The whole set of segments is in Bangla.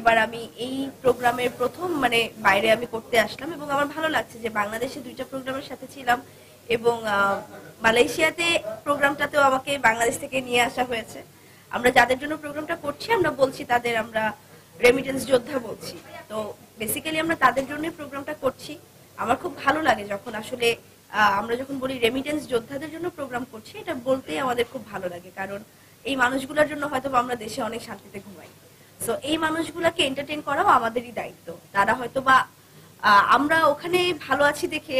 এবার আমি এই প্রোগ্রামের প্রথম মানে বাইরে আমি করতে আসলাম এবং আমার ভালো লাগছে যে বাংলাদেশে 2টা প্রোগ্রামের সাথে ছিলাম এবং মালয়েশিয়াতে প্রোগ্রামটাতেও আমাকে বাংলাদেশ থেকে নিয়ে আসা হয়েছে। আমরা যাদের জন্য প্রোগ্রামটা করছি আমরা বলছি তাদের আমরা রেমিটেন্স যোদ্ধা বলছি। তো বেসিক্যালি আমরা তাদের জন্যই প্রোগ্রামটা করছি। আমার খুব ভালো লাগে যখন আসলে আমরা যখন বলি রেমিটেন্স যোদ্ধাদের জন্য প্রোগ্রাম করছি, এটা বলতেই আমাদের খুব ভালো লাগে, কারণ এই মানুষগুলোর জন্য হয়তো আমরা দেশে অনেক শান্তিতে ঘুমাই। সো এই মানুষগুলোকে এন্টারটেইন করাও আমাদেরই দায়িত্ব। তারা হয়তো বা আমরা ওখানে ভালো আছি দেখে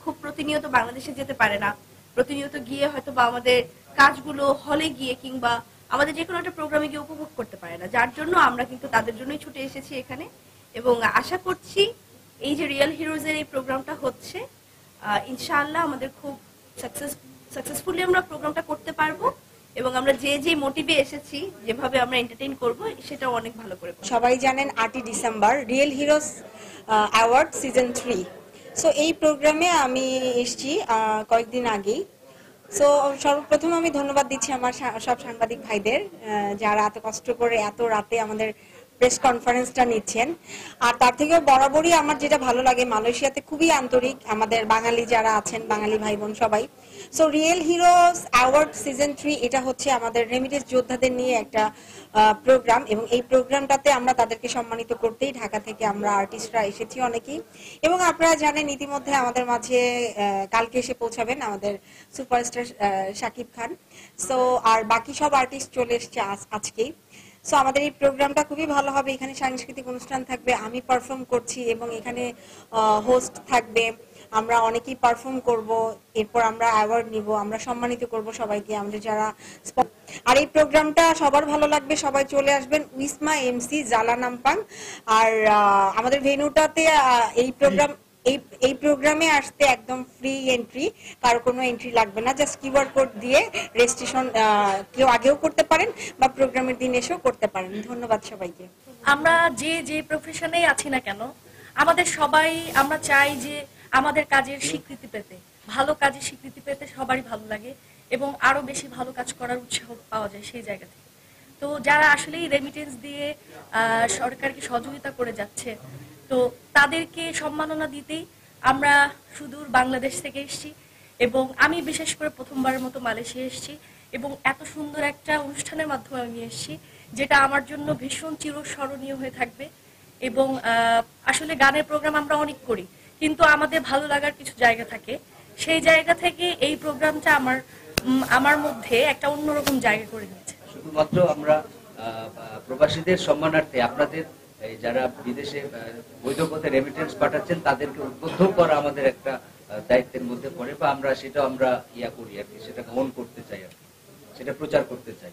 খুব প্রতিনিয়ত বাংলাদেশে যেতে পারে না, প্রতিনিয়ত গিয়ে হয়তো বা আমাদের কাজগুলো হলে গিয়ে কিংবা আমাদের যে কোনো একটা প্রোগ্রামে গিয়ে উপভোগ করতে পারে না, যার জন্য আমরা কিন্তু তাদের জন্যই ছুটে এসেছি এখানে। এবং আশা করছি এই যে রিয়েল হিরোজের এই প্রোগ্রামটা হচ্ছে, ইনশাআল্লাহ আমাদের খুব সাকসেসফুলি আমরা প্রোগ্রামটা করতে পারবো এবং আমরা যে যে মোটিভে এসেছি, যেভাবে আমরা এন্টারটেইন করব, সেটাও অনেক ভালো করে করব। সবাই জানেন 8ই December real heroes award season 3। So এই প্রোগ্রামে আমি এসেছি কয়েকদিন আগেই। সো সর্বপ্রথম আমি ধন্যবাদ দিচ্ছি আমার সব সাংবাদিক ভাইদের, যারা এত কষ্ট করে এত রাতে আমাদের প্রেস কনফারেন্সটা নিচ্ছেন। আর তার থেকেও বরাবরই আমার যেটা ভালো লাগে, মালয়েশিয়াতে খুবই আন্তরিক আমাদের বাঙালি যারা আছেন, বাঙালি ভাই বোন সবাই। So real heroes award season 3 এটা হচ্ছে আমাদের রেমিটেন্স যোদ্ধাদের নিয়ে একটা প্রোগ্রাম, এবং এই প্রোগ্রামটাতে আমরা তাদেরকে সম্মানিত করতেই ঢাকা থেকে আমরা আর্টিস্টরা এসেছি অনেকেই। এবং আপনারা জানেন ইতিমধ্যে আমাদের মাঝে কালকে এসে পৌঁছাবেন আমাদের সুপারস্টার শাকিব খান। সো আর বাকি সব আর্টিস্ট চলে এসছে আজকেই। সো আমাদের এই প্রোগ্রামটা খুবই ভালো হবে। এখানে সাংস্কৃতিক অনুষ্ঠান থাকবে, আমি পারফর্ম করছি এবং এখানে হোস্ট থাকবে, আমরা অনেকেই পারফর্ম করব, এরপর আমরা অ্যাওয়ার্ড নিব, আমরা সম্মানিত করব সবাইকে আমাদের যারা। আর এই প্রোগ্রামটা সবার ভালো লাগবে, সবাই চলে আসবেন। উইসমা এমসি জালা নামপাং। আর আমাদের ভেন্যুটাতে এই প্রোগ্রামে আসতে একদম ফ্রি এন্ট্রি, কারো কোনো এন্ট্রি লাগবে না, জাস্ট কিউআর কোড দিয়ে রেজিস্ট্রেশন কেউ আগেও করতে পারেন বা প্রোগ্রামের দিন এসেও করতে পারেন। ধন্যবাদ সবাইকে। আমরা যে যে প্রফেশনেই আছি না কেন, আমাদের সবাই আমরা চাই যে আমাদের কাজের স্বীকৃতি পেতে, ভালো কাজের স্বীকৃতি পেতে সবারই ভালো লাগে এবং আরো বেশি ভালো কাজ করার উৎসাহ পাওয়া যায় সেই জায়গা থেকে। তো যারা আসলে রেমিটেন্স দিয়ে সরকারকে সহযোগিতা করে যাচ্ছে, তো তাদেরকে সম্মাননা দিতেই আমরা সুদূর বাংলাদেশ থেকে এসেছি এবং আমি বিশেষ করে প্রথমবারের মতো মালয়েশিয়া এসেছি এবং এত সুন্দর একটা অনুষ্ঠানের মাধ্যমে আমি এসেছি, যেটা আমার জন্য ভীষণ চিরস্মরণীয় হয়ে থাকবে। এবং আসলে গানের প্রোগ্রাম আমরা অনেক করি, কিন্তু আমাদের ভালো লাগার কিছু জায়গা থাকে, সেই জায়গা থেকে এই প্রোগ্রামটা আমার মধ্যে একটা অন্যরকম জায়গা করে নিয়েছে। শুধুমাত্র আমরা প্রবাসীদের সম্মানার্থে আপনাদের যারা বিদেশে বৈধ পথে রেমিটেন্স পাঠাচ্ছেন তাদেরকে উদ্বুদ্ধ করা আমাদের একটা দায়িত্বের মধ্যে পড়ে, বা আমরা সেটা করি আর কি, সেটা গ্রহণ করতে চাই আর কি, সেটা প্রচার করতে চাই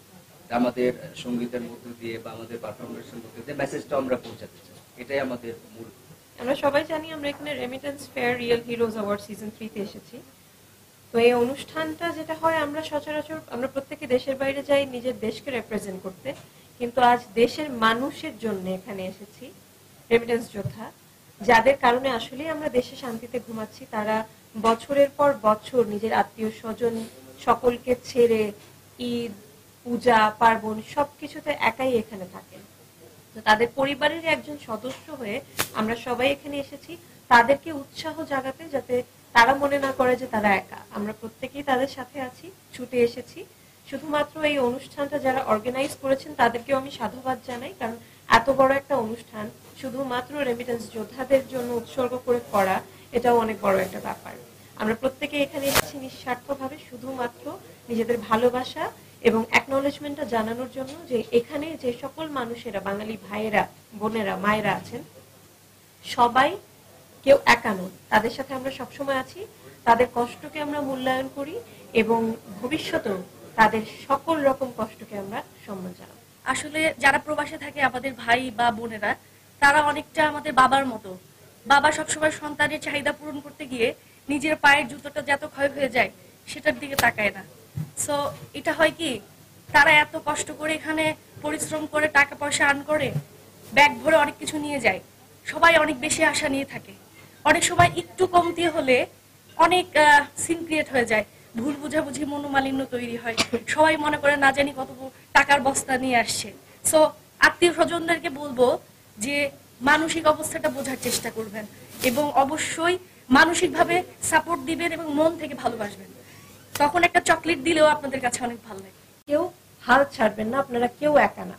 আমাদের সঙ্গীতের মধ্য দিয়ে বা আমাদের পারফরমেন্সের মধ্যে দিয়ে মেসেজটা আমরা পৌঁছাতে চাই। এটাই আমাদের মূল। আমরা সবাই জানি আমরা এখানে remittance fair real heroes award season 3 তে এসেছি। তো এই অনুষ্ঠানটা যেটা হয়, আমরা সচরাচর আমরা প্রত্যেকে দেশের বাইরে যাই নিজের দেশকে রিপ্রেজেন্ট করতে, কিন্তু আজ দেশের মানুষের জন্য এখানে এসেছি রেমিটেন্স যোদ্ধা, যাদের কারণে আসলে আমরা দেশে শান্তিতে ঘুমাচ্ছি। তারা বছরের পর বছর নিজের আত্মীয় স্বজন সকলকে ছেড়ে ঈদ, পূজা, পার্বণ সবকিছুতে একাই এখানে থাকেন। তো তাদের পরিবারের একজন সদস্য হয়ে আমরা সবাই এখানে এসেছি তাদেরকে উৎসাহ জাগাতে, যাতে তারা মনে না করে যে তারা একা। আমরা প্রত্যেকেই তাদের সাথে আছি, ছুটে এসেছি। শুধুমাত্র এই অনুষ্ঠানটা যারা অর্গানাইজ করেছেন তাদেরকেও আমি সাধুবাদ জানাই, কারণ এত বড় একটা অনুষ্ঠান শুধুমাত্র রেমিটেন্স যোদ্ধাদের জন্য উৎসর্গ করে করা, এটাও অনেক বড় একটা ব্যাপার। আমরা প্রত্যেকে এখানে এসেছি নিঃস্বার্থভাবে, শুধুমাত্র নিজেদের ভালোবাসা এবং অ্যাকনলেজমেন্টটা জানানোর জন্য যে এখানে যে সকল মানুষেরা, বাঙালি ভাইয়েরা, বোনেরা, মায়েরা আছেন, সবাই কেউ একা নন, তাদের সাথে আমরা সবসময় আছি, তাদের কষ্টকে আমরা মূল্যায়ন করি এবং ভবিষ্যতেও তাদের সকল রকম কষ্টকে আমরা সম্মান জানাই। আসলে যারা প্রবাসে থাকে আমাদের ভাই বা বোনেরা, তারা অনেকটা আমাদের বাবার মতো। বাবা সবসময় সন্তানের চাহিদা পূরণ করতে গিয়ে নিজের পায়ের জুতোটা যত ক্ষয় হয়ে যায় সেটার দিকে তাকায় না। সো এটা হয় কি, তারা এত কষ্ট করে এখানে পরিশ্রম করে টাকা পয়সা আর্ন করে, ব্যাগ ভরে অনেক কিছু নিয়ে যায়, সবাই অনেক বেশি আশা নিয়ে থাকে। অনেক সময় একটু কমতি হলে অনেক সিন ক্রিয়েট হয়ে যায়, ভুল বুঝাবুঝি, মনোমালিন্য তৈরি হয়, সবাই মনে করে না জানি কত টাকার বস্তা নিয়ে আসছে। সো আত্মীয় স্বজনদেরকে বলবো যে মানসিক অবস্থাটা বোঝার চেষ্টা করবেন এবং অবশ্যই মানসিকভাবে সাপোর্ট দিবেন এবং মন থেকে ভালোবাসবেন। তখন একটা চকলেট দিলেও আপনাদের কাছে অনেক ভালো লাগে। কেউ হাল ছাড়বেন না, আপনারা কেউ একা না।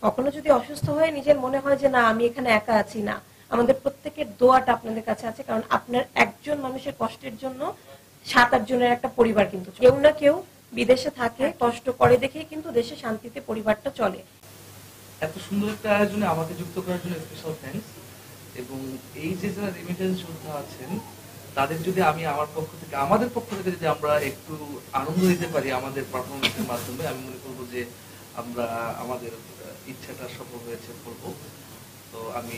কখনো যদি অসুস্থ হয়ে নিজের মনে হয় যে না আমি এখানে একা আছি, না, আমাদের প্রত্যেকের দোয়াটা আপনাদের কাছে আছে, কারণ আপনার একজন মানুষের কষ্টের জন্য 7-8 জনের একটা পরিবার কিন্তু কেউ না কেউ বিদেশে থাকে, কষ্ট করে দেখেই কিন্তু দেশে শান্তিতে পরিবারটা চলে। এত সুন্দর একটা আয়োজনে আমাকে যুক্ত করার জন্য স্পেশাল থ্যাঙ্কস। এবং এই যে যারা রেমিটেন্স যোদ্ধা আছেন তাদের যদি আমি আমার পক্ষ থেকে, আমাদের পক্ষ থেকে যদি আমরা একটু আনন্দ দিতে পারি আমাদের পারফরমেন্সের মাধ্যমে, আমি মনে করবো যে আমরা আমাদের ইচ্ছাটা সফল হয়েছে বলবো। তো আমি